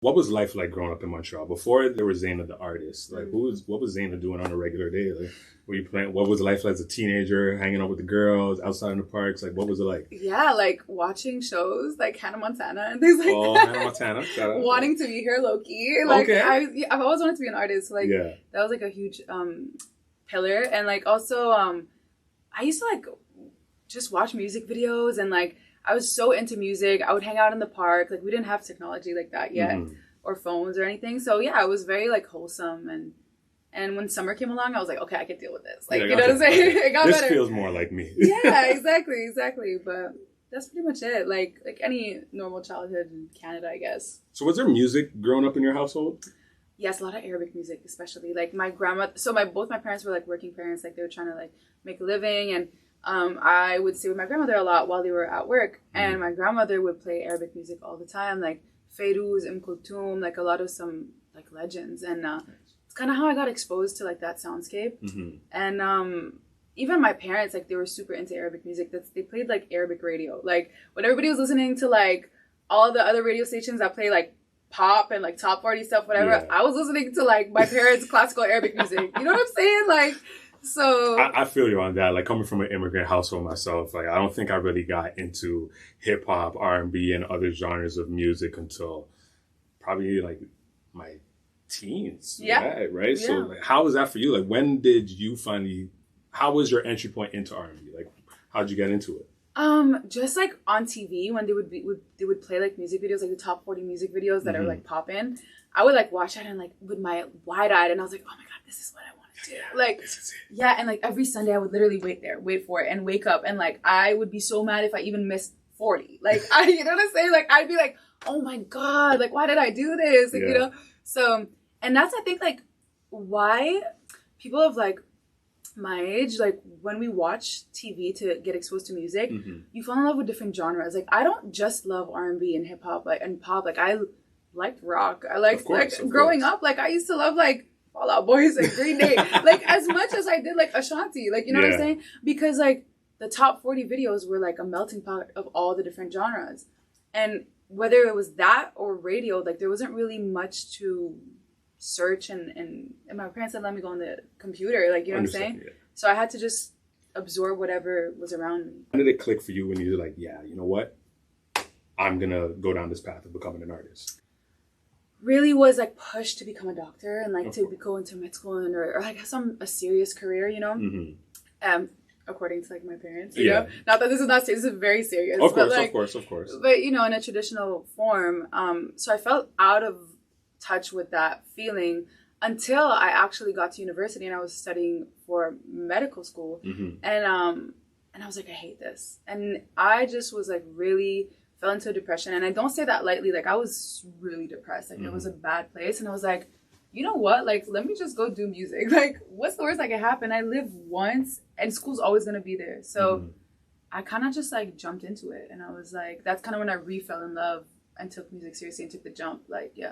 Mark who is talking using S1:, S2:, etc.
S1: What was life like growing up in Montreal before there was Zeina the artist? Like, what was Zeina doing on a regular day? Like, were you playing? What was life like as a teenager, hanging out with the girls outside in the parks? Like, what was it like?
S2: Yeah, like watching shows like Hannah Montana and things like
S1: that. Hannah Montana, shout out.
S2: Wanting to be here, low key. Like,
S1: okay.
S2: I've always wanted to be an artist. So, like, that was like a huge pillar, and like also I used to like just watch music videos and like. I was so into music. I would hang out in the park. Like, we didn't have technology like that yet or phones or anything. So yeah, it was very like wholesome. And when summer came along, I was like, okay, I can deal with this. Like, you know what I'm saying? It got
S1: this
S2: better.
S1: Feels more like me.
S2: Yeah, exactly. But that's pretty much it. Like any normal childhood in Canada, I guess.
S1: So was there music growing up in your household?
S2: Yes, a lot of Arabic music, especially. Like my grandma. So both my parents were like working parents. Like they were trying to like make a living and. I would stay with my grandmother a lot while they were at work, and my grandmother would play Arabic music all the time, like Fairuz, Kulthum, like a lot of some like legends, and it's kind of how I got exposed to like that soundscape. And even my parents, like they were super into Arabic music. They played like Arabic radio, like when everybody was listening to like all the other radio stations that play like pop and like top 40 stuff, whatever. I was listening to like my parents' classical Arabic music. You know what I'm saying? Like. So
S1: I feel you on that. Like coming from an immigrant household myself, like I don't think I really got into hip hop, R&B, and other genres of music until probably like my teens.
S2: Yeah.
S1: Right. Yeah. So like, how was that for you? Like when did you finally? How was your entry point into R&B? Like how did you get into it?
S2: Just like on TV when they would play like music videos, like the top 40 music videos that are like poppin'. I would like watch that and like with my wide-eyed, and I was like, oh my god, this is what I want. Like, yeah, and like every Sunday I would literally wait for it and wake up, and like I would be so mad if I even missed 40. Like, you know what I'm saying? Like, I'd be like, oh my god, like why did I do this? Like, you know? So, and that's I think like why people of like my age, like when we watch TV to get exposed to music, you fall in love with different genres. Like I don't just love R&B and hip hop like and pop. Like I liked rock. I liked growing up. Like I used to love like Fall Out Boys and Green Day, like as much as I did like Ashanti, like you know what I'm saying? Because like the top 40 videos were like a melting pot of all the different genres, and whether it was that or radio, like there wasn't really much to search, and my parents had let me go on the computer, like you know what I'm saying? Yeah. So I had to just absorb whatever was around me.
S1: When did it click for you when you were like, yeah, you know what? I'm gonna go down this path of becoming an artist.
S2: Really was like pushed to become a doctor and like to go into med school and or like have a serious career, you know. According to like my parents, you know. Not that this is not serious, this is very serious.
S1: Of course.
S2: But you know, in a traditional form, so I felt out of touch with that feeling until I actually got to university and I was studying for medical school, and I was like, I hate this, and I just was like really. Fell into a depression, and I don't say that lightly. Like I was really depressed. Like it was a bad place, and I was like, you know what? Like let me just go do music. Like what's the worst that can happen? I live once, and school's always gonna be there. So I kind of just like jumped into it, and I was like, that's kind of when I fell in love and took music seriously and took the jump. Like yeah.